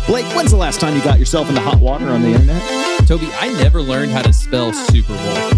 Blake, when's the last time you got yourself into hot water on the internet? Toby, I never learned how to spell Super Bowl.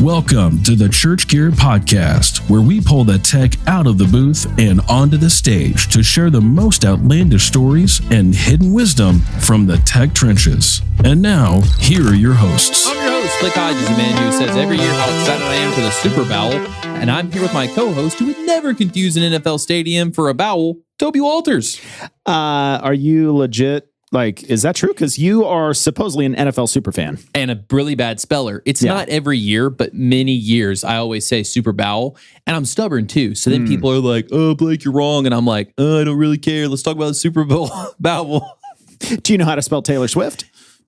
Welcome to the Church Gear Podcast, where we pull the tech out of the booth and onto the stage to share the most outlandish stories and hidden wisdom from the tech trenches. And now, here are your hosts. I'm your host, Blake Hodges, the man who says every year how excited I am for the Super Bowl. And I'm here with my co-host who would never confuse an NFL stadium for a bowel, Toby Walters. Are you legit? Like, is that true? Because you are supposedly an NFL superfan. And a really bad speller. It's not every year, but many years I always say Super Bowl. And I'm stubborn too. So then people are like, oh, Blake, you're wrong. And I'm like, oh, I don't really care. Let's talk about the Super Bowl Bowl. Do you know how to spell Taylor Swift?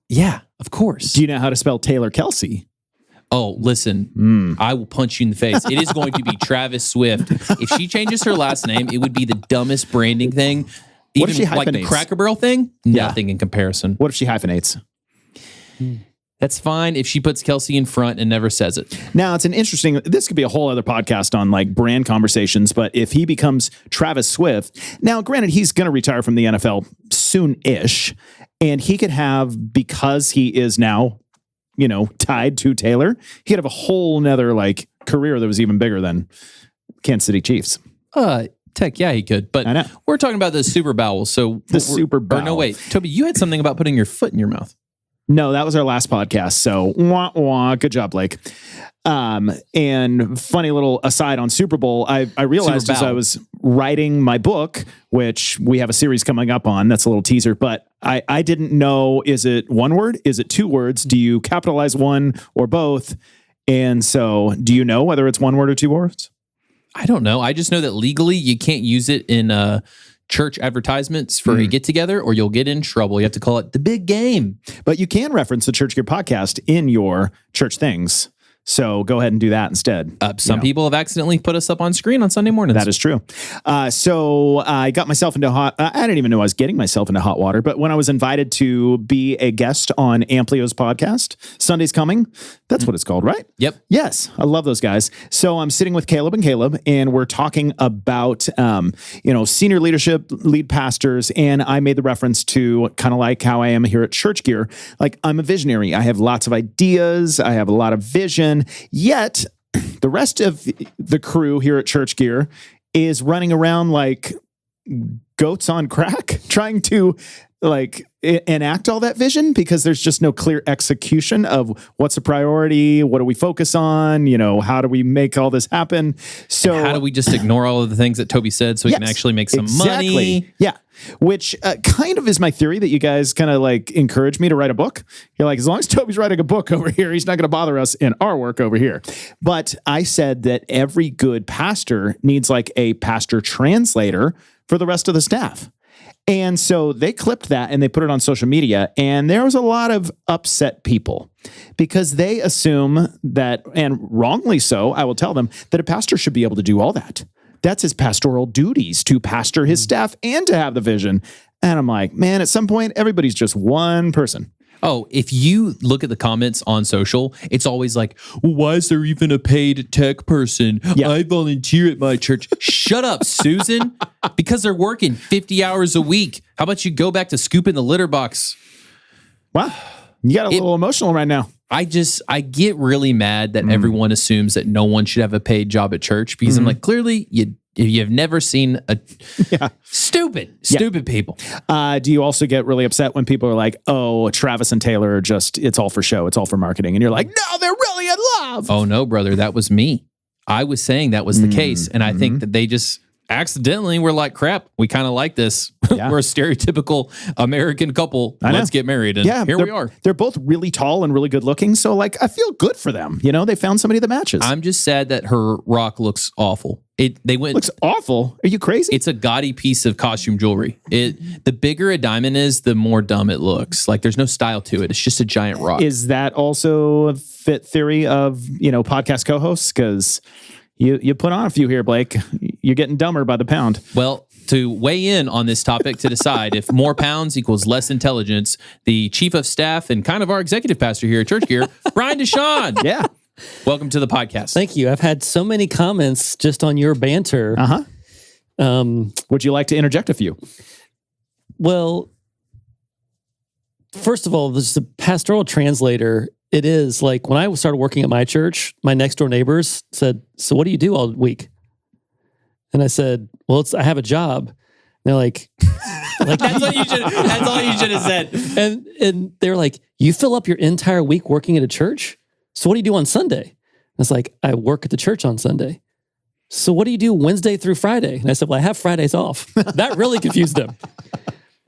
Yeah, of course. Do you know how to spell Taylor Kelsey? Oh, listen, I will punch you in the face. It is going to be Travis Swift. If she changes her last name, it would be the dumbest branding thing. What if she like the hyphenates? Cracker Barrel thing? Nothing in comparison. What if she hyphenates? That's fine if she puts Kelsey in front and never says it. Now, it's an interesting, this could be a whole other podcast on like brand conversations, but if he becomes Travis Swift, now granted, he's going to retire from the NFL soon-ish, and he could have, because he is now, you know, tied to Taylor, he could have a whole nother like career that was even bigger than Kansas City Chiefs. Tech, yeah, he could. But I know. We're talking about the Super Bowl. So The Super Bowl. Or no, wait. Toby, you had something about putting your foot in your mouth. No, that was our last podcast. So, wah, wah, good job, Blake. And funny little aside on Super Bowl, I realized as I was writing my book, which we have a series coming up on, that's a little teaser, but I didn't know, is it one word? Is it two words? Do you capitalize one or both? And so, do you know whether it's one word or two words? I don't know. I just know that legally you can't use it in church advertisements for a get-together or you'll get in trouble. You have to call it the big game. But you can reference the Church Gear podcast in your church things. So go ahead and do that instead. Some people have accidentally put us up on screen on Sunday mornings. That is true. So I got myself into I didn't even know I was getting myself into hot water, but when I was invited to be a guest on Amplio's podcast, Sunday's Coming, that's what it's called, right? Yep. Yes. I love those guys. So I'm sitting with Caleb, and we're talking about, senior leadership, lead pastors. And I made the reference to kind of like how I am here at Church Gear. Like, I'm a visionary. I have lots of ideas. I have a lot of vision. Yet the rest of the crew here at Church Gear is running around like goats on crack, trying to like enact all that vision because there's just no clear execution of what's a priority, what do we focus on, how do we make all this happen? So and how do we just ignore all of the things that Toby said so we can actually make some money? Yeah. Which kind of is my theory that you guys kind of like encourage me to write a book. You're like, as long as Toby's writing a book over here, he's not going to bother us in our work over here. But I said that every good pastor needs like a pastor translator for the rest of the staff. And so they clipped that and they put it on social media. And there was a lot of upset people because they assume that, and wrongly so, I will tell them, that a pastor should be able to do all that. That's his pastoral duties, to pastor his staff and to have the vision. And I'm like, man, at some point, everybody's just one person. Oh, if you look at the comments on social, it's always like, well, why is there even a paid tech person? Yeah. I volunteer at my church. Shut up, Susan. Because they're working 50 hours a week. How about you go back to scooping the litter box? Wow. You got a little emotional right now. I get really mad that everyone assumes that no one should have a paid job at church because I'm like, clearly you have never seen a stupid people. Do you also get really upset when people are like, oh, Travis and Taylor are just, it's all for show. It's all for marketing. And you're like, no, they're really in love. Oh no, brother. That was me. I was saying that was the case. And I think that they just accidentally were like, crap, we kind of like this. Yeah. We're a stereotypical American couple. Let's get married. And here we are. They're both really tall and really good looking. So like, I feel good for them. They found somebody that matches. I'm just sad that her rock looks awful. Looks awful. Are you crazy? It's a gaudy piece of costume jewelry. The bigger a diamond is, the more dumb it looks. Like there's no style to it. It's just a giant rock. Is that also a fit theory of, podcast co-hosts? Because you put on a few here, Blake. You're getting dumber by the pound. Well, to weigh in on this topic to decide if more pounds equals less intelligence, the chief of staff and kind of our executive pastor here at Church Gear, Brian Deshawn. Yeah. Welcome to the podcast. Thank you. I've had so many comments just on your banter. Would you like to interject a few? Well, first of all, this is a pastoral translator. It is like when I started working at my church, my next door neighbors said, "So what do you do all week?" And I said, "Well, I have a job." And they're like That's all you should have said. and they're like, "You fill up your entire week working at a church? So what do you do on Sunday?" And it's like, "I work at the church on Sunday." "So what do you do Wednesday through Friday?" And I said, "Well, I have Fridays off." That really confused them.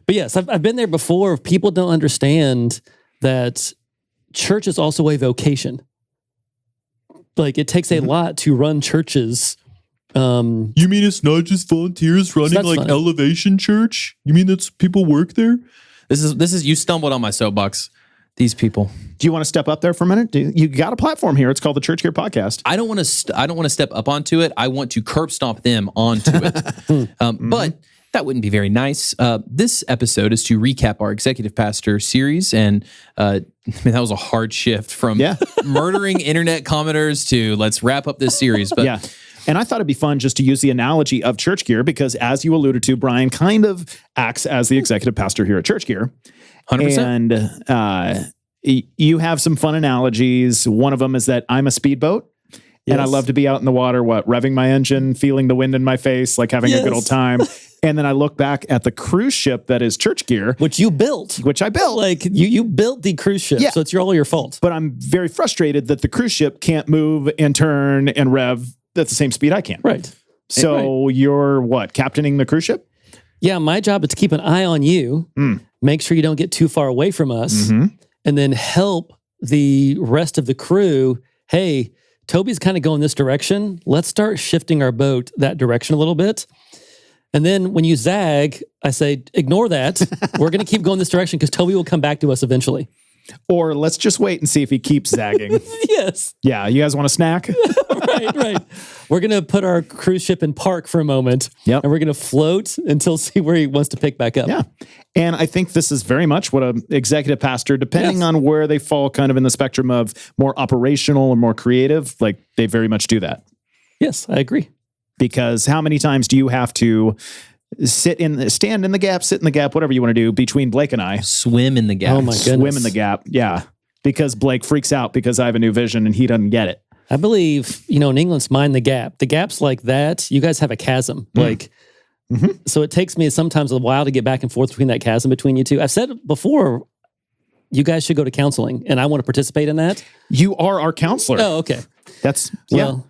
But yes, I've been there before. People don't understand that church is also a vocation. Like, it takes a lot to run churches. You mean it's not just volunteers running like funny. Elevation Church? You mean that's people work there? This is you stumbled on my soapbox. These people. Do you want to step up there for a minute? You got a platform here. It's called the Church Gear Podcast. I don't want to step up onto it. I want to curb stomp them onto it. But that wouldn't be very nice. This episode is to recap our executive pastor series, and that was a hard shift from murdering internet commenters to let's wrap up this series. But yeah. And I thought it'd be fun just to use the analogy of Church Gear because, as you alluded to, Brian kind of acts as the executive pastor here at Church Gear. 100%. And you have some fun analogies. One of them is that I'm a speedboat. And I love to be out in the water, revving my engine, feeling the wind in my face, like having a good old time. And then I look back at the cruise ship that is Church Gear. Which you built. Which I built. Like, you built the cruise ship, so it's all your fault. But I'm very frustrated that the cruise ship can't move and turn and rev at the same speed I can. Right. So you're what, captaining the cruise ship? Yeah, my job is to keep an eye on you, make sure you don't get too far away from us, and then help the rest of the crew. Hey, Toby's kind of going this direction. Let's start shifting our boat that direction a little bit. And then when you zag, I say, ignore that. We're going to keep going this direction because Toby will come back to us eventually. Or let's just wait and see if he keeps zagging. Yes. Yeah, you guys want a snack? Right. We're going to put our cruise ship in park for a moment. Yep. And we're going to float until see where he wants to pick back up. Yeah. And I think this is very much what an executive pastor, depending on where they fall kind of in the spectrum of more operational or more creative, like they very much do that. Yes, I agree. Because how many times do you have to stand in the gap, sit in the gap, whatever you want to do between Blake and I? Swim in the gap. Oh my goodness. Swim in the gap. Yeah. Because Blake freaks out because I have a new vision and he doesn't get it. I believe, in England's mind the gap. The gap's like that. You guys have a chasm. So it takes me sometimes a while to get back and forth between that chasm between you two. I've said before, you guys should go to counseling, and I want to participate in that. You are our counselor. Oh, okay. That's, Well,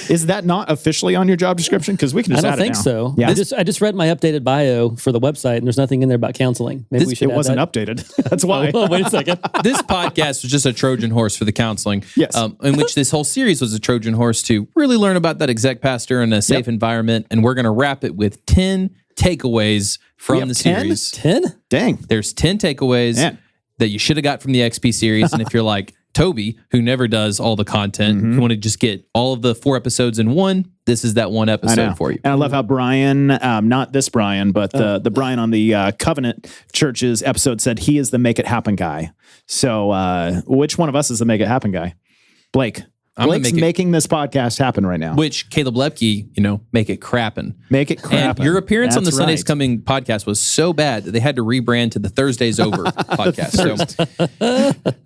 Is that not officially on your job description? Because we can just I add don't it think now. so. Yeah. I just read my updated bio for the website, and there's nothing in there about counseling. Maybe we should It add wasn't that. updated. That's why. Oh, wait a second. This podcast was just a Trojan horse for the counseling. Yes. In which this whole series was a Trojan horse to really learn about that exec pastor in a safe environment. And we're going to wrap it with 10 takeaways from the 10? series. 10? Dang. There's 10 takeaways Man. that you should have got from the XP series. And if you're like Toby, who never does all the content, you want to just get all of the 4 episodes in one, this is that one episode for you. And I love how Brian, not this Brian, but the Brian on the Covenant Church's episode said he is the make it happen guy. So which one of us is the make it happen guy? Blake. Blake's making this podcast happen right now. Which Caleb Lepke, make it crappin'. Make it crappin'. And your appearance on the That's Sundays right. Coming podcast was so bad that they had to rebrand to the Thursdays Over podcast. So,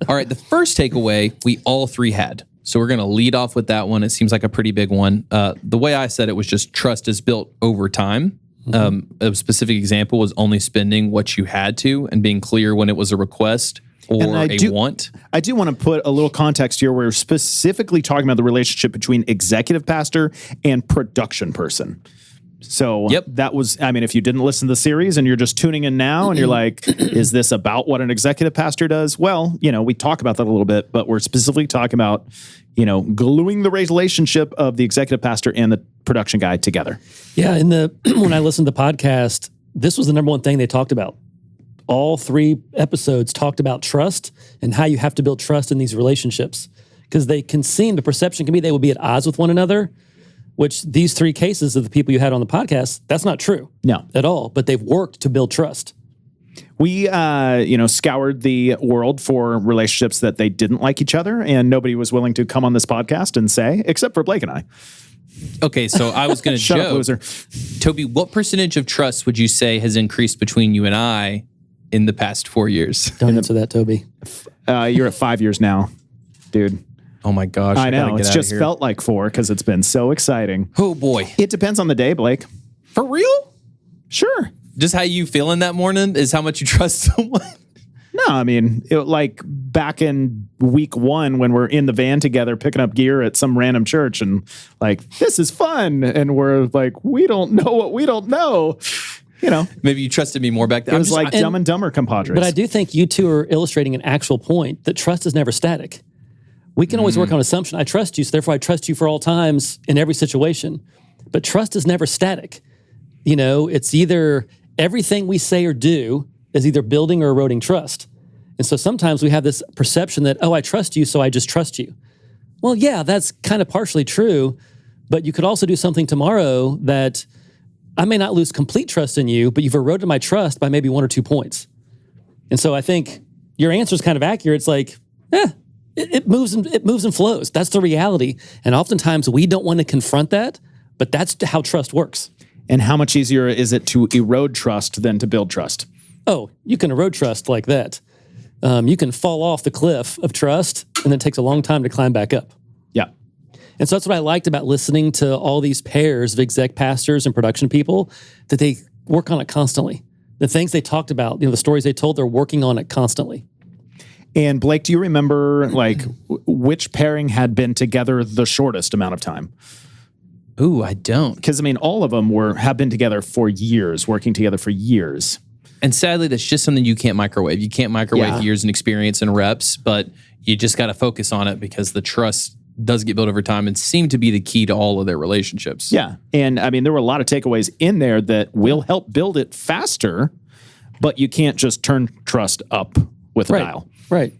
all right, the first takeaway we all 3 had. So we're going to lead off with that one. It seems like a pretty big one. The way I said it was just trust is built over time. A specific example was only spending what you had to and being clear when it was a request or want. I do want to put a little context here. We're specifically talking about the relationship between executive pastor and production person. So that was, if you didn't listen to the series and you're just tuning in now and you're like, is this about what an executive pastor does? Well, we talk about that a little bit, but we're specifically talking about, gluing the relationship of the executive pastor and the production guy together. Yeah, when I listened to the podcast, this was the number one thing they talked about. All 3 episodes talked about trust and how you have to build trust in these relationships. Because the perception can be they will be at odds with one another, which these 3 cases of the people you had on the podcast, that's not true. No. At all. But they've worked to build trust. We, scoured the world for relationships that they didn't like each other, and nobody was willing to come on this podcast and say, except for Blake and I. Okay, so I was going to Shut up, joke. loser. Toby, what percentage of trust would you say has increased between you and I in the past 4 years? Don't answer that, Toby. You're at 5 years now, dude. Oh my gosh. I gotta know. get It's out of just here. felt like 4 because it's been so exciting. Oh boy. It depends on the day, Blake. For real? Sure. Just how you feeling that morning is how much you trust someone? No, I mean, like back in week 1 when we're in the van together picking up gear at some random church and like, this is fun. And we're like, we don't know what we don't know. You know, Maybe you trusted me more back then. it was like Dumb and Dumber compadres. But I do think you two are illustrating an actual point that trust is never static. We can always work on assumption. I trust you, so therefore I trust you for all times in every situation. But trust is never static. You know, it's either everything we say or do is either building or eroding trust. And so sometimes we have this perception that, oh, I trust you, so I just trust you. Well, yeah, that's kind of partially true, but you could also do something tomorrow that I may not lose complete trust in you, but you've eroded my trust by maybe 1 or 2 points. And so I think your answer is kind of accurate. It's like, it moves and flows. That's the reality. And oftentimes we don't want to confront that, but that's how trust works. And how much easier is it to erode trust than to build trust? Oh, you can erode trust like that. You can fall off the cliff of trust, and then it takes a long time to climb back up. Yeah. And so that's what I liked about listening to all these pairs of exec pastors and production people, that they work on it constantly. The things they talked about, the stories they told, they're working on it constantly. And Blake, do you remember like which pairing had been together the shortest amount of time? Ooh, I don't. Because I mean, all of them have been together for years, working together for years. And sadly, that's just something you can't microwave. You can't microwave years and experience and reps, but you just got to focus on it because the trust does get built over time and seem to be the key to all of their relationships. Yeah. And I mean, there were a lot of takeaways in there that will help build it faster, but you can't just turn trust up with a dial. Right.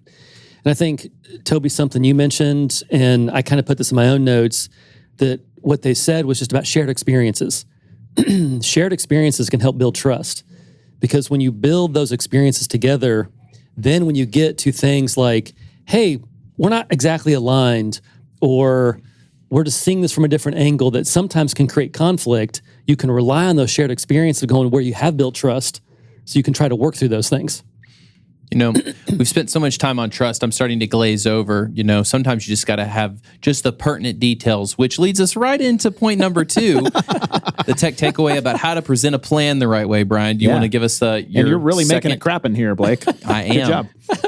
And I think, Toby, something you mentioned, and I kind of put this in my own notes, that what they said was just about shared experiences. Shared experiences can help build trust. Because when you build those experiences together, then when you get to things like, hey, we're not exactly aligned, or we're just seeing this from a different angle that sometimes can create conflict, you can rely on those shared experiences going where you have built trust, so you can try to work through those things. You know, we've spent so much time on trust, I'm starting to glaze over. You know, sometimes you just got to have just the pertinent details, which leads us right into point number 2, the tech takeaway about how to present a plan the right way. Brian, do you want to give us your And you're really making it crapping here, Blake. I am. Good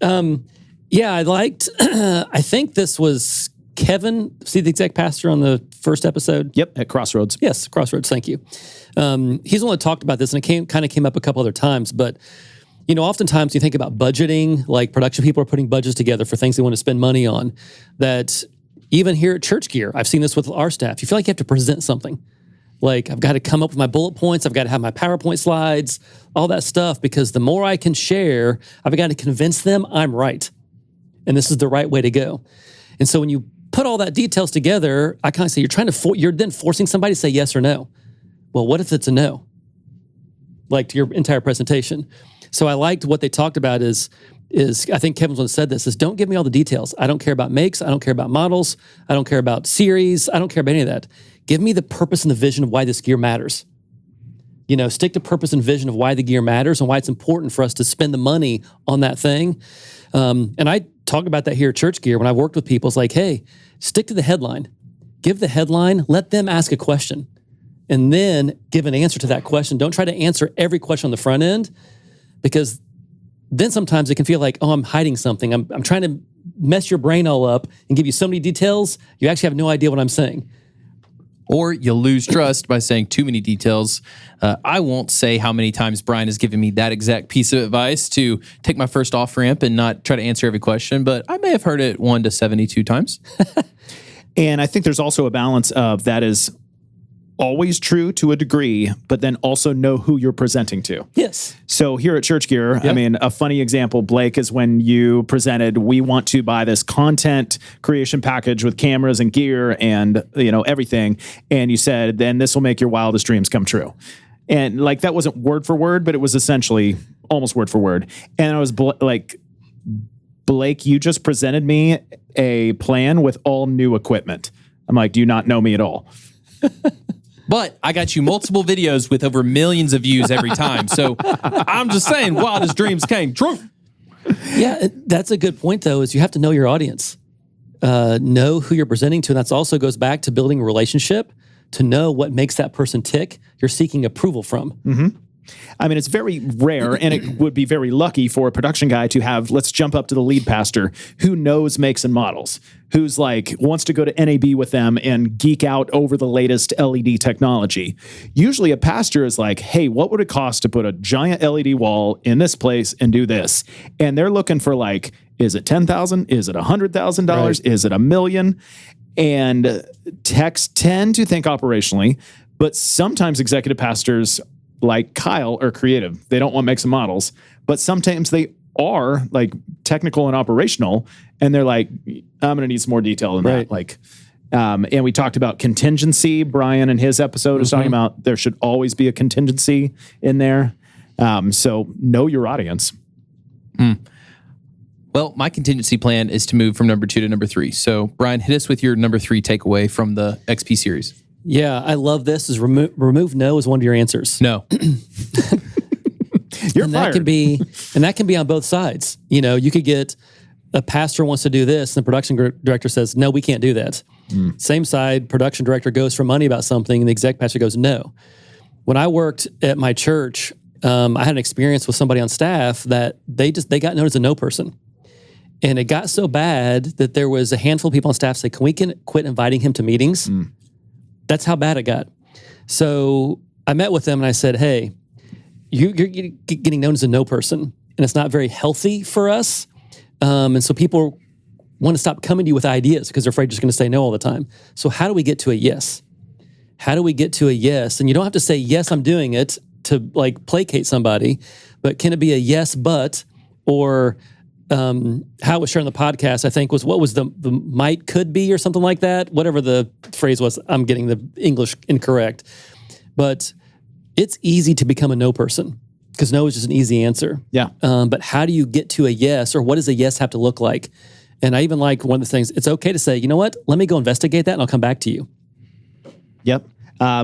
job. Yeah, I liked, I think this was Kevin, see the exec pastor on the first episode? Yep, at Crossroads. Yes, Crossroads, thank you. He's the one that talked about this, and it kind of came up a couple other times, but you know, oftentimes you think about budgeting, like production people are putting budgets together for things they want to spend money on, that even here at Church Gear, I've seen this with our staff, you feel like you have to present something. Like, I've got to come up with my bullet points, I've got to have my PowerPoint slides, all that stuff, because the more I can share, I've got to convince them I'm right. And this is the right way to go. And so when you put all that details together, I kind of say you're then forcing somebody to say yes or no. Well, what if it's a no? Like to your entire presentation. So I liked what they talked about is I think Kevin's one said this, is don't give me all the details. I don't care about makes. I don't care about models. I don't care about series. I don't care about any of that. Give me the purpose and the vision of why this gear matters. You know, stick to purpose and vision of why the gear matters and why it's important for us to spend the money on that thing. And I talk about that here at Church Gear when I worked with people. It's like, hey, stick to the headline. Give the headline. Let them ask a question. And then give an answer to that question. Don't try to answer every question on the front end, because then sometimes it can feel like, oh, I'm hiding something. I'm trying to mess your brain all up and give you so many details, you actually have no idea what I'm saying. Or you lose trust by saying too many details. I won't say how many times Brian has given me that exact piece of advice to take my first off-ramp and not try to answer every question, but I may have heard it 1 to 72 times. And I think there's also a balance of that is always true to a degree, but then also know who you're presenting to. Yes. So here at Church Gear, I mean, a funny example, Blake, is when you presented, we want to buy this content creation package with cameras and gear and, you know, everything. And you said, then this will make your wildest dreams come true. And like, that wasn't word for word, but it was essentially almost word for word. And I was like, Blake, you just presented me a plan with all new equipment. I'm like, do you not know me at all? But I got you multiple videos with over millions of views every time. So I'm just saying, wildest dreams came true. Yeah, that's a good point, though, is you have to know your audience. Know who you're presenting to. And that also goes back to building a relationship to know what makes that person tick you're seeking approval from. Mm-hmm. I mean, it's very rare, and it would be very lucky for a production guy to have, let's jump up to the lead pastor who knows makes and models, who's like, wants to go to NAB with them and geek out over the latest LED technology. Usually a pastor is like, hey, what would it cost to put a giant LED wall in this place and do this? And they're looking for like, is it $10,000? Is it $100,000? Right. Is it $1 million? And techs tend to think operationally, but sometimes executive pastors like Kyle are creative. They don't want makes and models, but sometimes they are like technical and operational, and they're like, I'm going to need some more detail than that. Like, and we talked about contingency. Brian in his episode is talking about there should always be a contingency in there. So know your audience. Well, my contingency plan is to move from number 2 to number 3. So Brian, hit us with your number 3 takeaway from the XP series. Yeah, I love this. Is remove no as one of your answers. No. You're fired. That can be on both sides. You know, you could get a pastor wants to do this, and the production director says, no, we can't do that. Same side, production director goes for money about something, and the exec pastor goes, no. When I worked at my church, I had an experience with somebody on staff that they got known as a no person. And it got so bad that there was a handful of people on staff say, can we quit inviting him to meetings? That's how bad it got. So I met with them and I said, hey, you're getting known as a no person, and it's not very healthy for us. And so people want to stop coming to you with ideas because they're afraid you're just going to say no all the time. So how do we get to a yes? How do we get to a yes? And you don't have to say, yes, I'm doing it to like placate somebody, but can it be a yes, but, or how it was shared on the podcast, I think was, what was the might could be or something like that? Whatever the phrase was, I'm getting the English incorrect. But it's easy to become a no person because no is just an easy answer. Yeah. But how do you get to a yes, or what does a yes have to look like? And I even like one of the things, it's okay to say, you know what, let me go investigate that and I'll come back to you. Yep.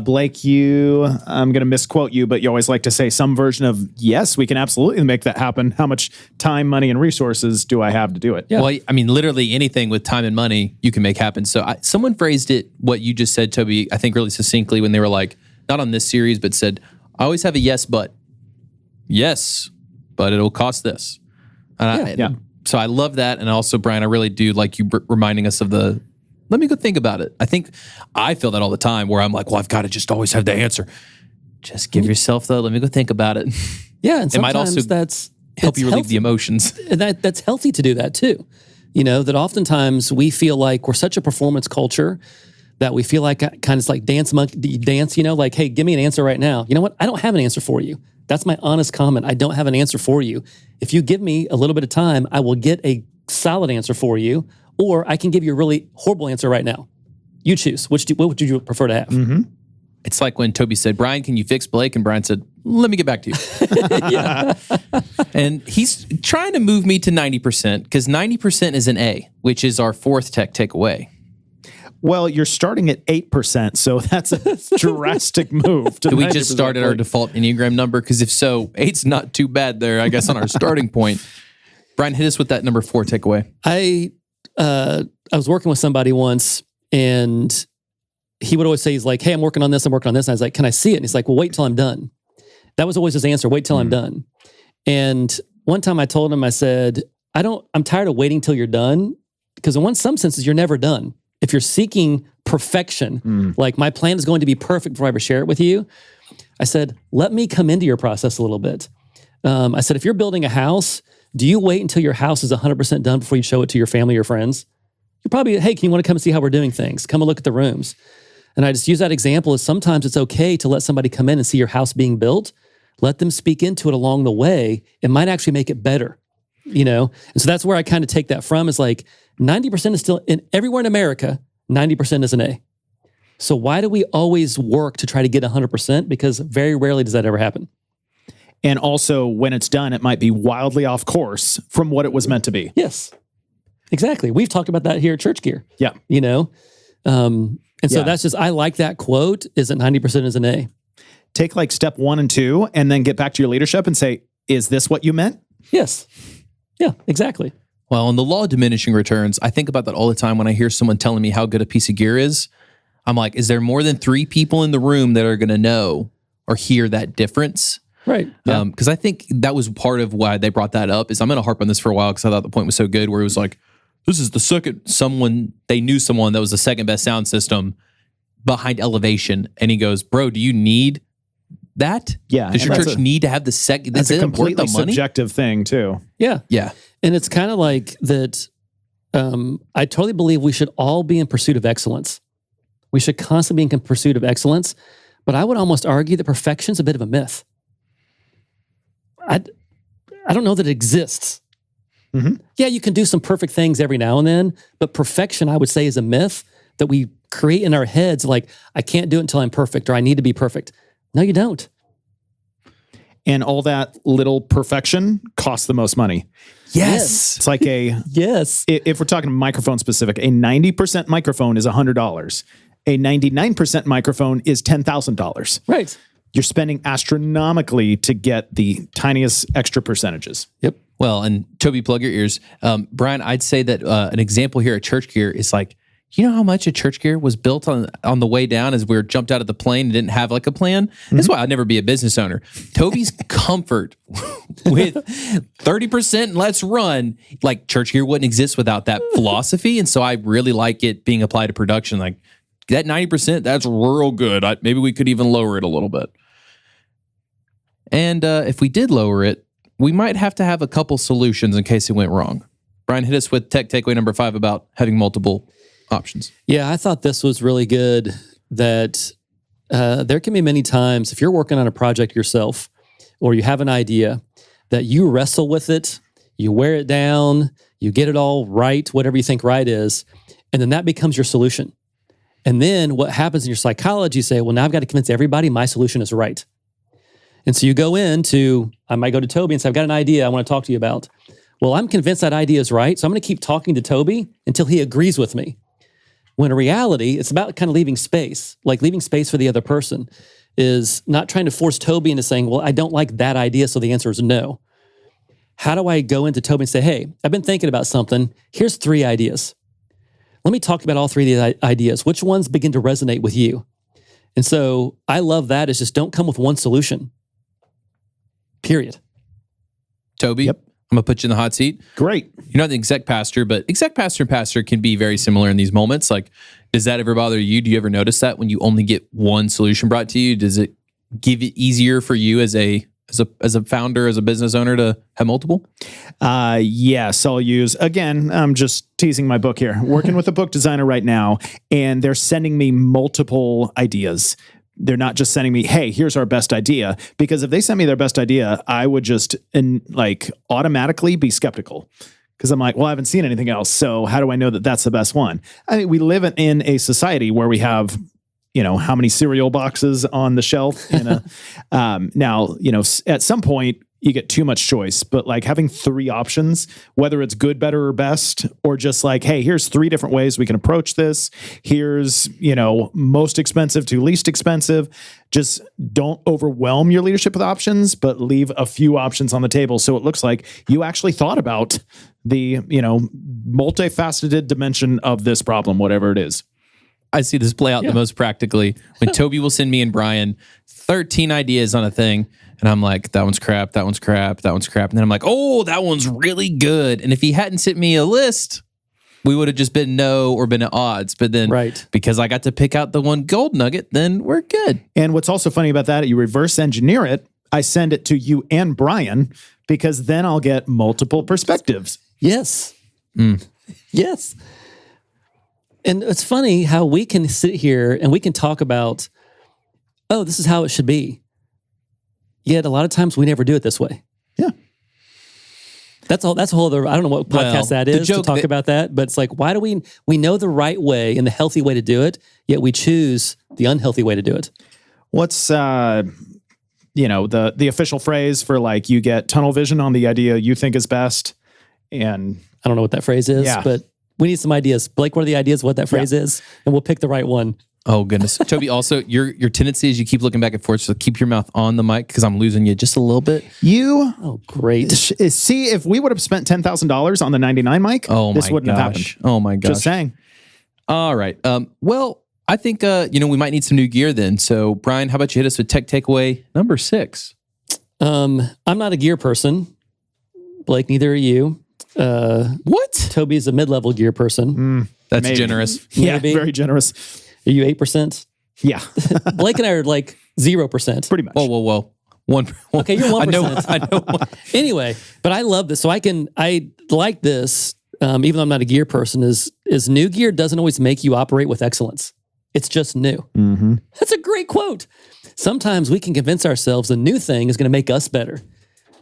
Blake, I'm going to misquote you, but you always like to say some version of, yes, we can absolutely make that happen. How much time, money, and resources do I have to do it? Yeah. Well, I mean, literally anything with time and money you can make happen. So someone phrased it, what you just said, Toby, I think really succinctly when they were like, not on this series, but said, I always have a yes, but. Yes, but it'll cost this. So I love that. And also, Brian, I really do like you reminding us of let me go think about it. I think I feel that all the time where I'm like, well, I've got to just always have the answer. Just give yourself let me go think about it. Yeah. And it might also help you relieve the emotions. And that's healthy to do that too. You know, that oftentimes we feel like we're such a performance culture that we feel like kind of like dance, you know, like, hey, give me an answer right now. You know what? I don't have an answer for you. That's my honest comment. I don't have an answer for you. If you give me a little bit of time, I will get a solid answer for you, or I can give you a really horrible answer right now. You choose. What would you prefer to have? Mm-hmm. It's like when Toby said, Brian, can you fix Blake? And Brian said, let me get back to you. And he's trying to move me to 90% because 90% is an A, which is our 4th tech takeaway. Well, you're starting at 8%, so that's a drastic move. Do we just start at our default Enneagram number? Because if so, 8's not too bad there, I guess, on our starting point. Brian, hit us with that number 4 takeaway. I was working with somebody once, and he would always say, he's like, hey, I'm working on this. And I was like, can I see it? And he's like, well, wait till I'm done. That was always his answer. Wait till I'm done. And one time I told him, I said, I'm tired of waiting till you're done, because in some senses, you're never done. If you're seeking perfection, like my plan is going to be perfect before I ever share it with you, I said, let me come into your process a little bit. I said, if you're building a house, do you wait until your house is 100% done before you show it to your family or friends? You're probably, hey, can you want to come and see how we're doing things? Come and look at the rooms. And I just use that example as sometimes it's okay to let somebody come in and see your house being built. Let them speak into it along the way. It might actually make it better, you know? And so that's where I kind of take that from, is like 90% is still, everywhere in America, 90% is an A. So why do we always work to try to get 100%? Because very rarely does that ever happen. And also, when it's done, it might be wildly off course from what it was meant to be. Yes, exactly. We've talked about that here at Church Gear. Yeah. You know, So that's just, I like that quote, is that 90% is an A. Take like step 1 and 2 and then get back to your leadership and say, is this what you meant? Yes. Yeah, exactly. Well, in the law of diminishing returns, I think about that all the time when I hear someone telling me how good a piece of gear is. I'm like, is there more than 3 people in the room that are going to know or hear that difference? Right. Because I think that was part of why they brought that up. Is I'm going to harp on this for a while because I thought the point was so good, where it was like, this is the second they knew someone that was the second best sound system behind Elevation, and he goes, "Bro, do you need that? Yeah. Does your church need to have the second? That's a completely subjective thing too. Yeah. Yeah. And it's kind of like that. I totally believe we should all be in pursuit of excellence. We should constantly be in pursuit of excellence. But I would almost argue that perfection's a bit of a myth. I don't know that it exists. Mm-hmm. Yeah, you can do some perfect things every now and then, but perfection, I would say, is a myth that we create in our heads. Like, I can't do it until I'm perfect, or I need to be perfect. No, you don't. And all that little perfection costs the most money. Yes. It's like yes. If we're talking microphone specific, a 90% microphone is $100. A 99% microphone is $10,000. Right. You're spending astronomically to get the tiniest extra percentages. Yep. Well, and Toby, plug your ears. Brian, I'd say that an example here at Church Gear is like, you know how much a Church Gear was built on the way down as we were jumped out of the plane and didn't have like a plan? Mm-hmm. That's why I'd never be a business owner. Toby's comfort with 30% and let's run, like Church Gear wouldn't exist without that philosophy. And so I really like it being applied to production. Like that 90%, that's real good. Maybe we could even lower it a little bit. And if we did lower it, we might have to have a couple solutions in case it went wrong. Brian, hit us with tech takeaway number 5 about having multiple options. Yeah, I thought this was really good, that there can be many times if you're working on a project yourself or you have an idea that you wrestle with it, you wear it down, you get it all right, whatever you think right is, and then that becomes your solution. And then what happens in your psychology, you say, well, now I've got to convince everybody my solution is right. And so you go I might go to Toby and say, I've got an idea I want to talk to you about. Well, I'm convinced that idea is right, so I'm going to keep talking to Toby until he agrees with me. When in reality, it's about kind of leaving space, like leaving space for the other person, is not trying to force Toby into saying, well, I don't like that idea, so the answer is no. How do I go into Toby and say, hey, I've been thinking about something. Here's 3 ideas. Let me talk about all 3 of the ideas. Which ones begin to resonate with you? And so I love that. Is just don't come with one solution. Period. Toby, yep. I'm going to put you in the hot seat. Great. You're not the exec pastor, but exec pastor and pastor can be very similar in these moments. Like, does that ever bother you? Do you ever notice that when you only get one solution brought to you? Does it give it easier for you as a founder, as a business owner to have multiple? Yes, I'll use, again, I'm just teasing my book here, working with a book designer right now, and they're sending me multiple ideas. They're not just sending me, hey, here's our best idea. Because if they sent me their best idea, I would just automatically be skeptical. Because I'm like, well, I haven't seen anything else. So how do I know that that's the best one? I mean, we live in a society where we have, how many cereal boxes on the shelf. Now, at some point, you get too much choice, but like having 3 options, whether it's good, better, or best, or just like, hey, here's 3 different ways we can approach this. Here's, most expensive to least expensive. Just don't overwhelm your leadership with options, but leave a few options on the table. So it looks like you actually thought about the, multifaceted dimension of this problem, whatever it is. I see this play out the most practically when Toby will send me and Brian 13 ideas on a thing. And I'm like, that one's crap, that one's crap, that one's crap. And then I'm like, oh, that one's really good. And if he hadn't sent me a list, we would have just been no or been at odds. But then because I got to pick out the one gold nugget, then we're good. And what's also funny about that, you reverse engineer it. I send it to you and Brian because then I'll get multiple perspectives. Yes. Yes. And it's funny how we can sit here and we can talk about, oh, this is how it should be. Yet a lot of times we never do it this way. Yeah. That's all. That's a whole other, I don't know what podcast that is to talk about that, but it's like, why do we know the right way and the healthy way to do it, yet we choose the unhealthy way to do it? What's, the official phrase for like, you get tunnel vision on the idea you think is best. And I don't know what that phrase is, but We need some ideas. Blake, what are the ideas, what that phrase is? And we'll pick the right one. Oh, goodness. Toby, also, your tendency is you keep looking back and forth, so keep your mouth on the mic because I'm losing you just a little bit. Oh, great. See, if we would have spent $10,000 on the 99 mic, this wouldn't have happened. Oh, my gosh. Just saying. All right. Well, I think, we might need some new gear then. So, Brian, how about you hit us with tech takeaway number 6? I'm not a gear person. Blake, neither are you. What? Toby's a mid-level gear person. That's generous. Yeah, Maybe. very generous. Are you 8%? Yeah. Blake and I are like 0%. Pretty much. Whoa. Okay, you're 1%. I know. Anyway, but I love this. So I like this, even though I'm not a gear person, is new gear doesn't always make you operate with excellence. It's just new. Mm-hmm. That's a great quote. Sometimes we can convince ourselves a new thing is going to make us better,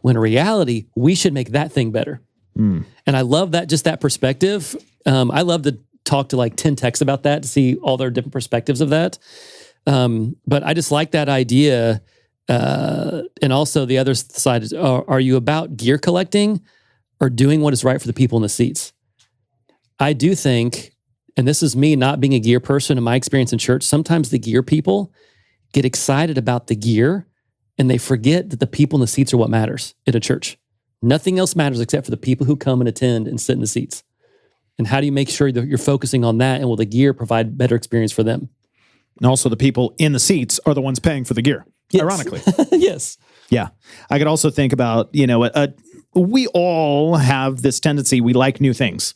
when in reality, we should make that thing better. And I love that, just that perspective. I love to talk to like 10 techs about that to see all their different perspectives of that. But I just like that idea. And also the other side is, are you about gear collecting or doing what is right for the people in the seats? I do think, and this is me not being a gear person in my experience in church, sometimes the gear people get excited about the gear and they forget that the people in the seats are what matters at a church. Nothing else matters except for the people who come and attend and sit in the seats. And how do you make sure that you're focusing on that, and will the gear provide better experience for them? And also the people in the seats are the ones paying for the gear, ironically. Yes. Yeah. I could also think about, we all have this tendency, we like new things.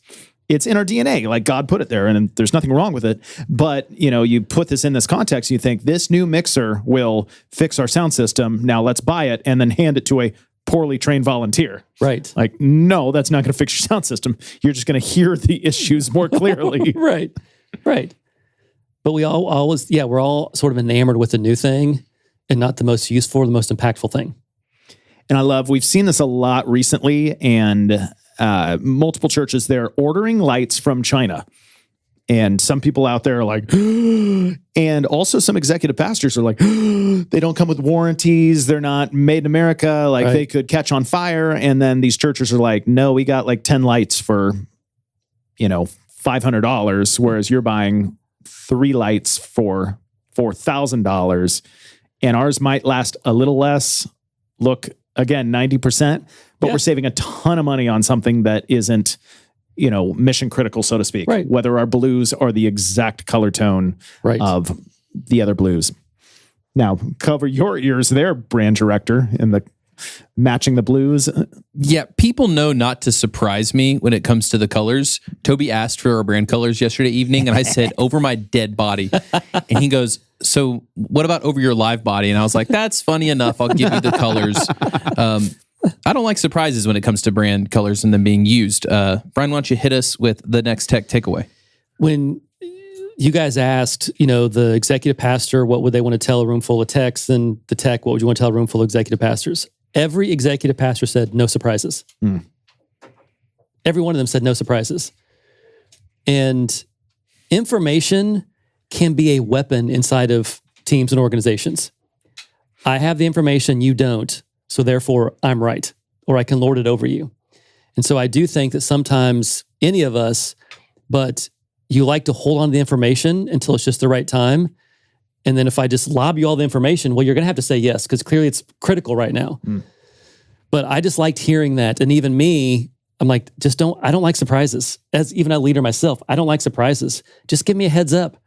It's in our DNA, like God put it there, and there's nothing wrong with it. But, you put this in this context, you think this new mixer will fix our sound system. Now let's buy it and then hand it to a poorly trained volunteer. Right. Like, no, that's not going to fix your sound system. You're just going to hear the issues more clearly. Right. But we always, we're all sort of enamored with the new thing and not the most useful or the most impactful thing. And we've seen this a lot recently, and multiple churches, they're ordering lights from China. And some people out there are like, and also some executive pastors are like, they don't come with warranties. They're not made in America. Like they could catch on fire. And then these churches are like, no, we got like 10 lights for, $500, whereas you're buying 3 lights for $4,000. And ours might last a little less. Look, again, 90%, but we're saving a ton of money on something that isn't, mission critical, so to speak. Right. Whether our blues are the exact color tone of the other blues. Now, cover your ears there, brand director, in the matching the blues. Yeah, people know not to surprise me when it comes to the colors. Toby asked for our brand colors yesterday evening, and I said, over my dead body. And he goes, so what about over your live body? And I was like, that's funny enough. I'll give you the colors. I don't like surprises when it comes to brand colors and them being used. Brian, why don't you hit us with the next tech takeaway? When you guys asked, the executive pastor, what would they want to tell a room full of techs, and the tech, what would you want to tell a room full of executive pastors? Every executive pastor said no surprises. Every one of them said no surprises. And information can be a weapon inside of teams and organizations. I have the information, you don't. So therefore, I'm right, or I can lord it over you. And so I do think that sometimes any of us, but you like to hold on to the information until it's just the right time. And then if I just lob you all the information, well, you're going to have to say yes, because clearly it's critical right now. But I just liked hearing that. And even me, I'm like, I don't like surprises. As even a leader myself, I don't like surprises. Just give me a heads up,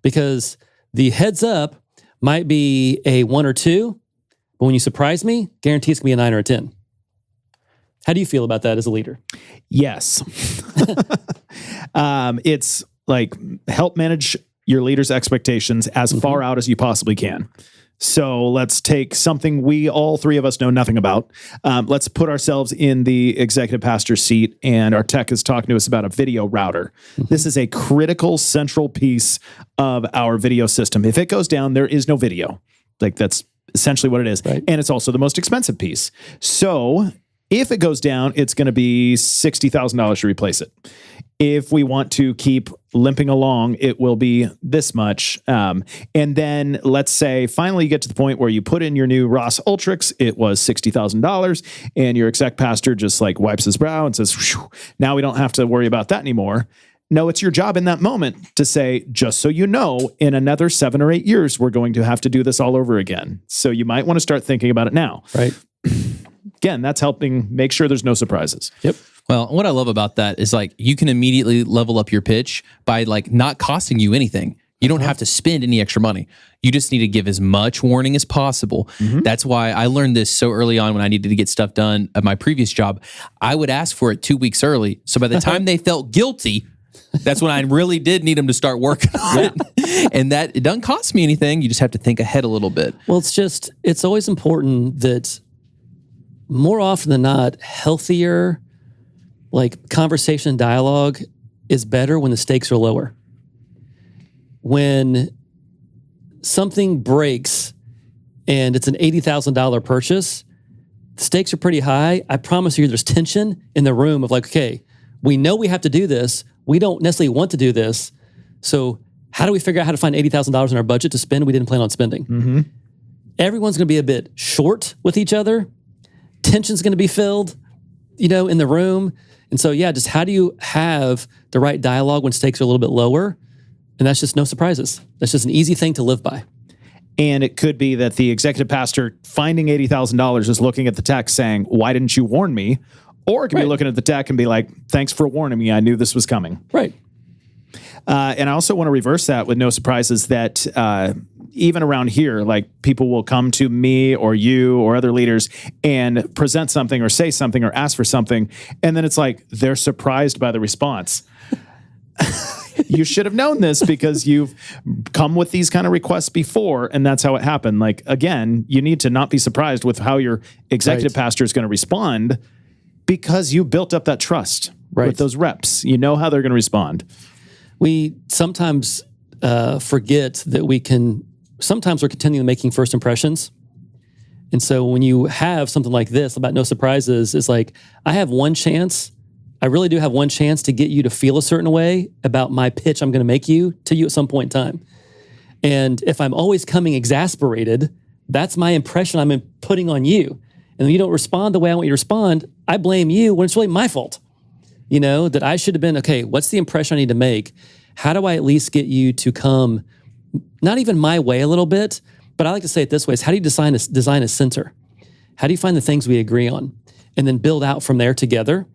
because the heads up might be a 1 or 2. But when you surprise me, guarantee it's going to be a 9 or a 10. How do you feel about that as a leader? Yes. It's like help manage your leader's expectations as far out as you possibly can. So let's take something we all 3 of us know nothing about. Let's put ourselves in the executive pastor's seat, and our tech is talking to us about a video router. This is a critical central piece of our video system. If it goes down, there is no video. Like that's essentially what it is. Right. And it's also the most expensive piece. So if it goes down, it's going to be $60,000 to replace it. If we want to keep limping along, it will be this much. And then let's say finally you get to the point where you put in your new Ross Ultrix, it was $60,000, and your exec pastor just like wipes his brow and says, now we don't have to worry about that anymore. No, it's your job in that moment to say, just so you know, in another 7 or 8 years, we're going to have to do this all over again. So you might want to start thinking about it now. Right. Again, that's helping make sure there's no surprises. Yep. Well, what I love about that is like you can immediately level up your pitch by like not costing you anything. You don't have to spend any extra money. You just need to give as much warning as possible. That's why I learned this so early on when I needed to get stuff done at my previous job. I would ask for it 2 weeks early. So by the time they felt guilty, that's when I really did need them to start working on it. And that it doesn't cost me anything. You just have to think ahead a little bit. Well, it's always important that more often than not, healthier like conversation and dialogue is better when the stakes are lower. When something breaks and it's an $80,000 purchase, the stakes are pretty high. I promise you there's tension in the room of like, okay, we know we have to do this. We don't necessarily want to do this. So how do we figure out how to find $80,000 in our budget to spend we didn't plan on spending? Everyone's going to be a bit short with each other. Tension's going to be filled, in the room. And so, just how do you have the right dialogue when stakes are a little bit lower? And that's just no surprises. That's just an easy thing to live by. And it could be that the executive pastor finding $80,000 is looking at the text saying, why didn't you warn me? Or it can be looking at the deck and be like, thanks for warning me. I knew this was coming. Right. And I also want to reverse that with no surprises that even around here, like people will come to me or you or other leaders and present something or say something or ask for something. And then it's like, they're surprised by the response. You should have known this because you've come with these kind of requests before, and that's how it happened. Like, again, you need to not be surprised with how your executive pastor is going to respond because you built up that trust with those reps. You know how they're going to respond. We sometimes forget that sometimes we're continually making first impressions. And so when you have something like this about no surprises, it's like, I really do have one chance to get you to feel a certain way about my pitch I'm going to make to you at some point in time. And if I'm always coming exasperated, that's my impression I'm putting on you. And when you don't respond the way I want you to respond, I blame you when it's really my fault. That I should have been, okay, what's the impression I need to make? How do I at least get you to come, not even my way a little bit, but I like to say it this way, is how do you design a center? How do you find the things we agree on? And then build out from there together.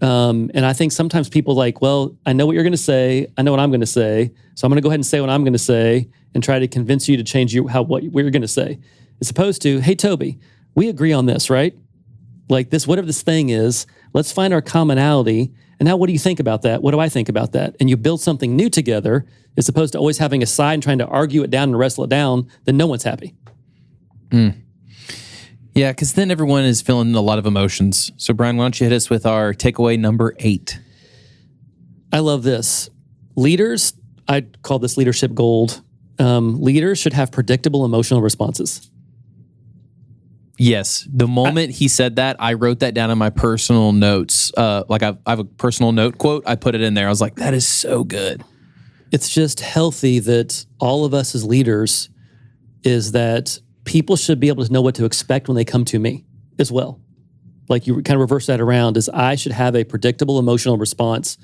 And I think sometimes people like, well, I know what you're going to say. I know what I'm going to say. So I'm going to go ahead and say what I'm going to say and try to convince you to change what you're going to say. As opposed to, hey, Toby, we agree on this, right? Like this, whatever this thing is, let's find our commonality. And now what do you think about that? What do I think about that? And you build something new together as opposed to always having a side and trying to argue it down and wrestle it down, then no one's happy. Yeah, because then everyone is feeling a lot of emotions. So, Brian, why don't you hit us with our takeaway number 8? I love this. Leaders, I call this leadership gold. Leaders should have predictable emotional responses. Yes. The moment he said that, I wrote that down in my personal notes. I have a personal note quote. I put it in there. I was like, that is so good. It's just healthy that all of us as leaders is that people should be able to know what to expect when they come to me as well. Like you kind of reverse that around is I should have a predictable emotional response,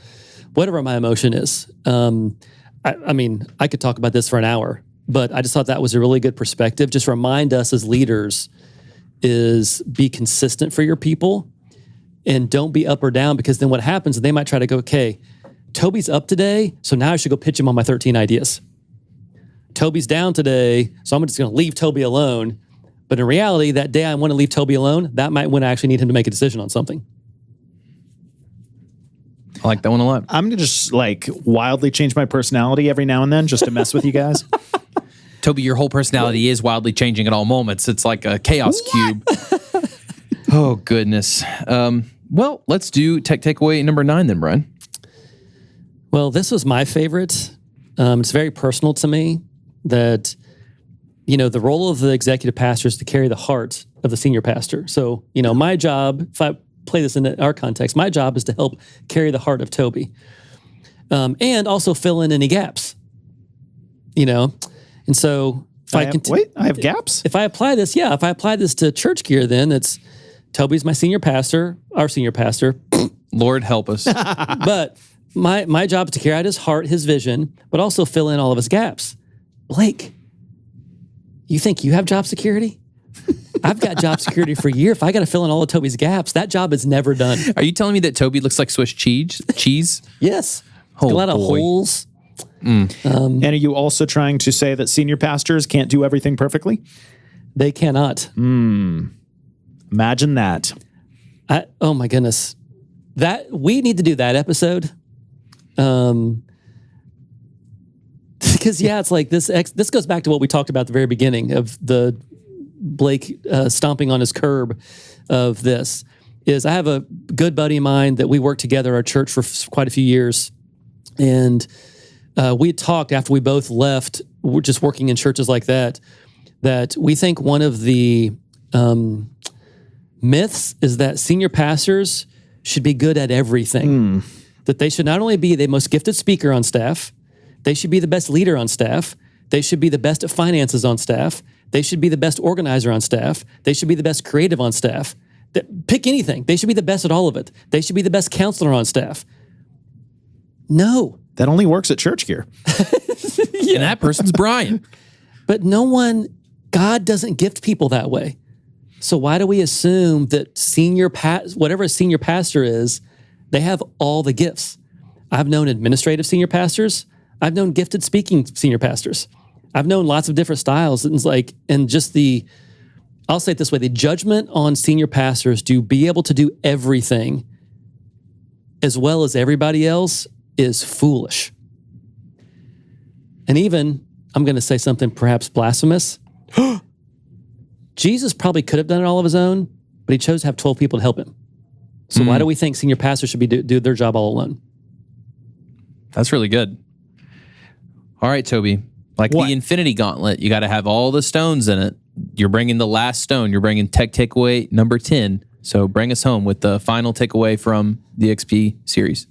whatever my emotion is. I mean, I could talk about this for an hour, but I just thought that was a really good perspective. Just remind us as leaders is be consistent for your people and don't be up or down because then what happens is they might try to go, okay, Toby's up today, so now I should go pitch him on my 13 ideas. Toby's down today, so I'm just going to leave Toby alone. But in reality, that day I want to leave Toby alone, that might when I actually need him to make a decision on something. I like that one a lot. I'm going to just wildly change my personality every now and then just to mess with you guys. Toby, your whole personality is wildly changing at all moments. It's like a chaos cube. Oh, goodness. Well, let's do takeaway number 9 then, Brian. Well, this was my favorite. It's very personal to me that, the role of the executive pastor is to carry the heart of the senior pastor. So, my job, if I play this in our context, my job is to help carry the heart of Toby and also fill in any gaps, And so if I have gaps? If I apply this, if I apply this to church gear, then it's Toby's my senior pastor, our senior pastor. Lord help us. But my job is to carry out his heart, his vision, but also fill in all of his gaps. Blake, you think you have job security? I've got job security for a year. If I got to fill in all of Toby's gaps, that job is never done. Are you telling me that Toby looks like Swiss cheese? Yes. Oh, a lot of boy. holes. And are you also trying to say that senior pastors can't do everything perfectly? They cannot. Imagine that. Oh my goodness. That we need to do that episode. Because it's like this goes back to what we talked about at the very beginning of the Blake stomping on his curb of this. Is I have a good buddy of mine that we worked together at our church for quite a few years. And we had talked after we both left, we're just working in churches like that we think one of the myths is that senior pastors should be good at everything. That they should not only be the most gifted speaker on staff, they should be the best leader on staff, they should be the best at finances on staff, they should be the best organizer on staff, they should be the best creative on staff. Pick anything. They should be the best at all of it. They should be the best counselor on staff. No. That only works at Church Gear. And that person's Brian. But God doesn't gift people that way. So why do we assume that whatever a senior pastor is, they have all the gifts? I've known administrative senior pastors. I've known gifted speaking senior pastors. I've known lots of different styles. I'll say it this way, the judgment on senior pastors to be able to do everything as well as everybody else is foolish. And even, I'm going to say something perhaps blasphemous. Jesus probably could have done it all of his own, but he chose to have 12 people to help him. So why do we think senior pastors should do their job all alone? That's really good. All right, Toby. Like the Infinity Gauntlet, you got to have all the stones in it. You're bringing the last stone. You're bringing tech takeaway number 10. So bring us home with the final takeaway from the XP series.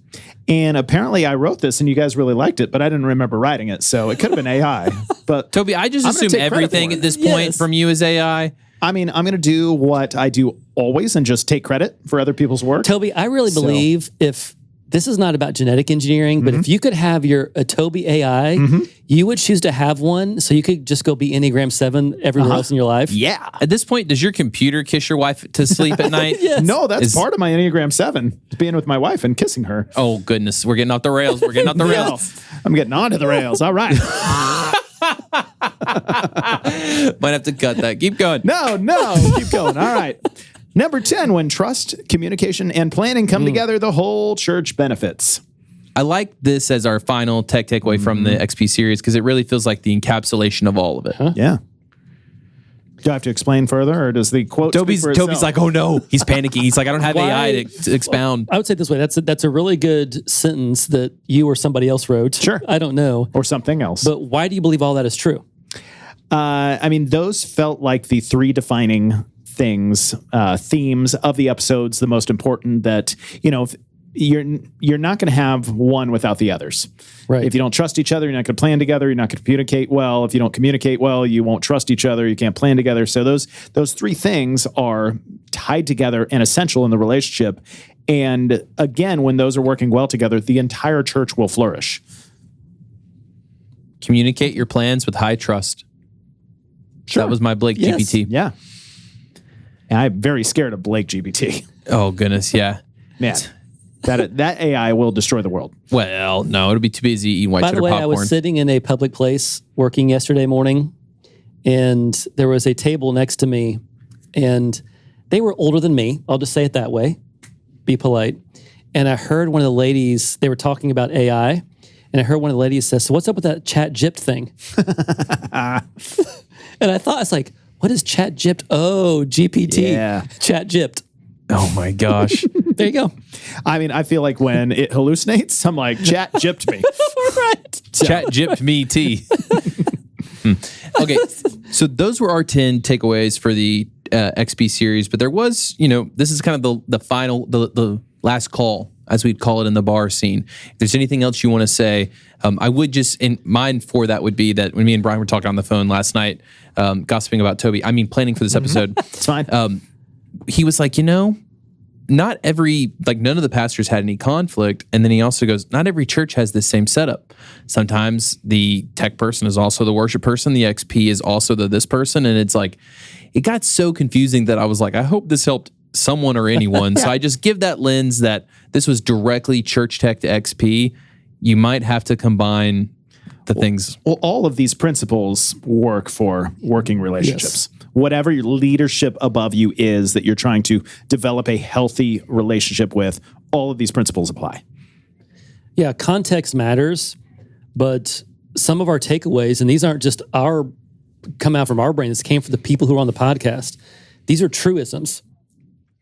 And apparently I wrote this and you guys really liked it, but I didn't remember writing it. So it could have been AI. But Toby, I just I'm gonna assume take credit everything for it. at this point from you is AI. I mean, I'm going to do what I do always and just take credit for other people's work. Toby, I really believe if this is not about genetic engineering, but if you could have a Toby AI, you would choose to have one so you could just go be Enneagram 7 everywhere else in your life. Yeah. At this point, does your computer kiss your wife to sleep at night? Yes. No, that's part of my Enneagram 7, being with my wife and kissing her. Oh, goodness. We're getting off the rails. We're getting off the rails. I'm getting onto the rails. All right. Might have to cut that. Keep going. No, keep going. All right. Number 10, when trust, communication, and planning come together, the whole church benefits. I like this as our final tech takeaway from the XP series because it really feels like the encapsulation of all of it. Yeah. Do I have to explain further, or does the quote Toby's speak for itself? like, oh no, he's panicking. He's like, I don't have AI to expound. I would say it this way. That's a really good sentence that you or somebody else wrote. Sure. I don't know. Or something else. But why do you believe all that is true? I mean, those felt like the three defining themes of the episodes, the most important that, you're not going to have one without the others. Right. If you don't trust each other, you're not going to plan together. You're not going to communicate well. If you don't communicate well, you won't trust each other. You can't plan together. So those three things are tied together and essential in the relationship. And again, when those are working well together, the entire church will flourish. Communicate your plans with high trust. Sure. That was my Blake GPT. Yeah. And I'm very scared of Blake GPT. Oh, goodness. Yeah. Man, that AI will destroy the world. Well, no, it'll be too busy eating white By cheddar the way, popcorn. I was sitting in a public place working yesterday morning, and there was a table next to me, and they were older than me. I'll just say it that way. Be polite. And I heard one of the ladies, they were talking about AI, and I heard one of the ladies say, so what's up with that chat gypped thing? And I thought, it's like, what is chat gypped? Oh, GPT. Yeah. Chat gypped. Oh, my gosh. There you go. I mean, I feel like when it hallucinates, I'm like, chat gypped me. Right. Chat gypped me tea. Okay, so those were our 10 takeaways for the XP series, but there was, this is kind of the final, the last call, as we'd call it in the bar scene. If there's anything else you want to say, I would just, in mine for that would be that when me and Brian were talking on the phone last night, gossiping about Toby, planning for this episode. It's fine. He was like, none not every, like none of the pastors had any conflict. And then he also goes, not every church has the same setup. Sometimes the tech person is also the worship person. The XP is also this person. And it's like, it got so confusing that I was like, I hope this helped someone or anyone. So I just give that lens that this was directly church tech to XP. You might have to combine the things. Well, all of these principles work for working relationships. Yes. Whatever your leadership above you is that you're trying to develop a healthy relationship with, all of these principles apply. Yeah, context matters, but some of our takeaways, and these aren't just come out from our brain, this came from the people who are on the podcast. These are truisms.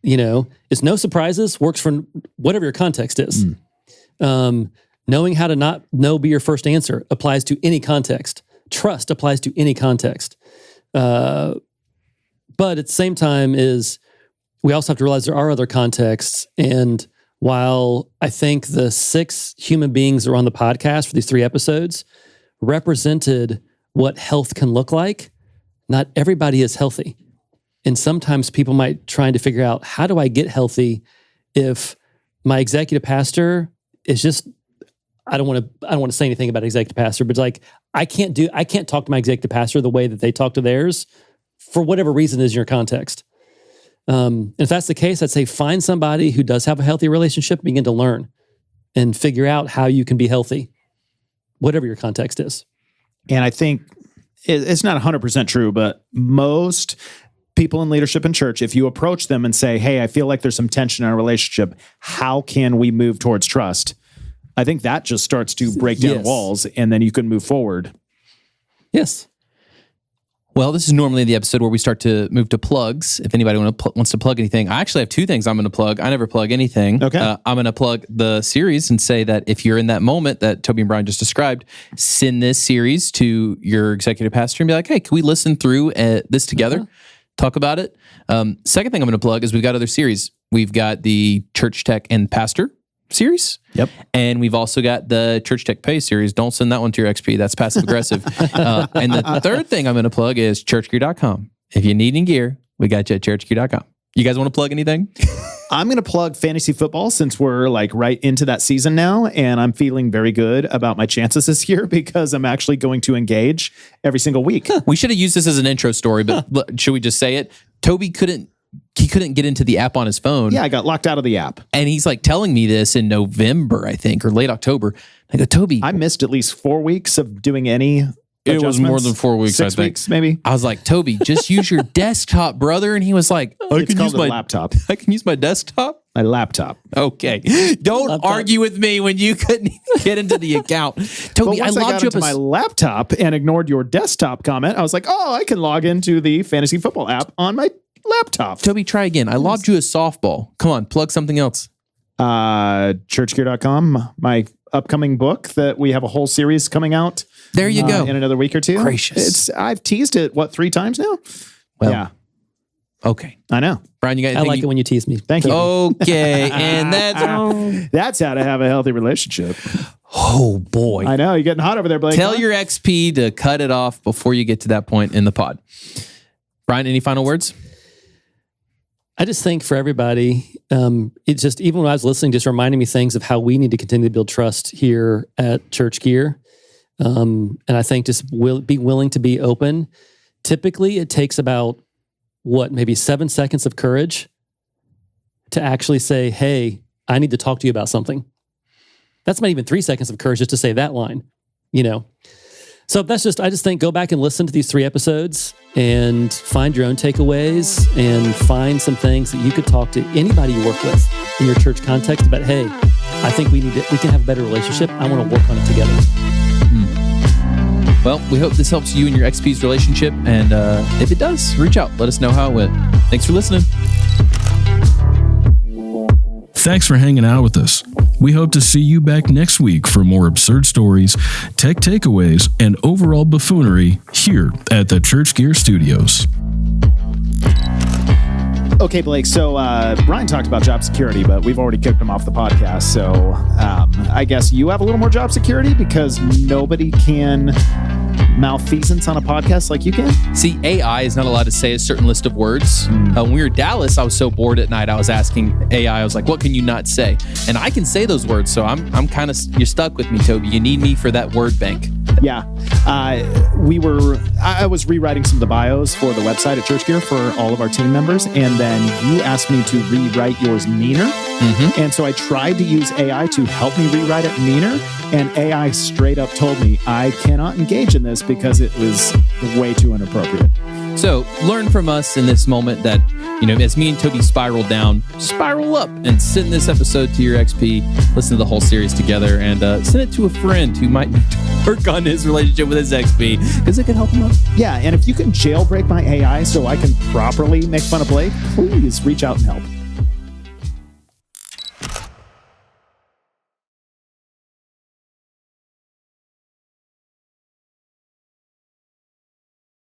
It's no surprises, works for whatever your context is. Knowing how to not know be your first answer applies to any context. Trust applies to any context. But at the same time we also have to realize there are other contexts. And while I think the 6 human beings that are on the podcast for these 3 episodes represented what health can look like, not everybody is healthy. And sometimes people might try to figure out, how do I get healthy if my executive pastor is just, I don't want to say anything about executive pastor, but like, I can't talk to my executive pastor the way that they talk to theirs for whatever reason is in your context. If that's the case, I'd say find somebody who does have a healthy relationship, begin to learn and figure out how you can be healthy, whatever your context is. And I think it's not 100% true, but most people in leadership in church, if you approach them and say, hey, I feel like there's some tension in our relationship, how can we move towards trust? I think that just starts to break down walls, and then you can move forward. Yes. Well, this is normally the episode where we start to move to plugs. If anybody wants to plug anything, I actually have 2 things I'm going to plug. I never plug anything. Okay. I'm going to plug the series and say that if you're in that moment that Toby and Brian just described, send this series to your executive pastor and be like, hey, can we listen through this together? Talk about it. Second thing I'm going to plug is we've got other series. We've got the Church Tech and Pastor series. Yep. And we've also got the Church Tech Pay series. Don't send that one to your XP. That's passive aggressive. And the third thing I'm going to plug is churchgear.com. If you need any gear, we got you at churchgear.com. You guys want to plug anything? I'm going to plug fantasy football since we're like right into that season now. And I'm feeling very good about my chances this year because I'm actually going to engage every single week. We should have used this as an intro story, but should we just say it? Toby couldn't get into the app on his phone. Yeah, I got locked out of the app. And he's like telling me this in November, I think, or late October. I go, Toby. I missed at least 4 weeks of doing any It was more than 4 weeks, 6 I think. weeks, maybe. I was like, Toby, just use your desktop, brother. And he was like, I can use my laptop. I can use my desktop? My laptop. Okay. Don't argue with me when you couldn't get into the account. Toby, but once I got into my laptop and ignored your desktop comment, I was like, oh, I can log into the fantasy football app on my laptop. Toby, try again. I lobbed you a softball. Come on, plug something else. Churchgear.com, my upcoming book that we have a whole series coming out. There you go. In another week or 2. Gracious. I've teased it, 3 times now? Well, yeah. Okay. I know. Brian, you got anything? I like it when you tease me. Thank you. Okay. And that's how to have a healthy relationship. Oh, boy. I know. You're getting hot over there, Blake. Tell your XP to cut it off before you get to that point in the pod. Brian, any final words? I just think for everybody, it's just, even when I was listening, just reminding me things of how we need to continue to build trust here at Church Gear. And I think just be willing to be open. Typically, it takes about, maybe 7 seconds of courage to actually say, hey, I need to talk to you about something. That's not even 3 seconds of courage just to say that line, So I just think go back and listen to these 3 episodes and find your own takeaways and find some things that you could talk to anybody you work with in your church context about, hey, I think we can have a better relationship. I want to work on it together. Well, we hope this helps you and your XP's relationship. And if it does, reach out. Let us know how it went. Thanks for listening. Thanks for hanging out with us. We hope to see you back next week for more absurd stories, tech takeaways, and overall buffoonery here at the Church Gear Studios. Okay, Blake, so Brian talked about job security, but we've already kicked him off the podcast. So I guess you have a little more job security because nobody can malfeasance on a podcast like you can? See, AI is not allowed to say a certain list of words. When we were in Dallas, I was so bored at night. I was asking AI, I was like, what can you not say? And I can say those words. So I'm kind of, you're stuck with me, Toby. You need me for that word bank. Yeah. I was rewriting some of the bios for the website at Church Gear for all of our team members. And then you asked me to rewrite yours meaner. And so I tried to use AI to help me rewrite it meaner. And AI straight up told me I cannot engage in this because it was way too inappropriate. So learn from us in this moment that, as me and Toby spiral down, spiral up and send this episode to your XP, listen to the whole series together, and send it to a friend who might need to work on his relationship with his XP because it could help him out. Yeah, and if you can jailbreak my AI so I can properly make fun of Blake, please reach out and help.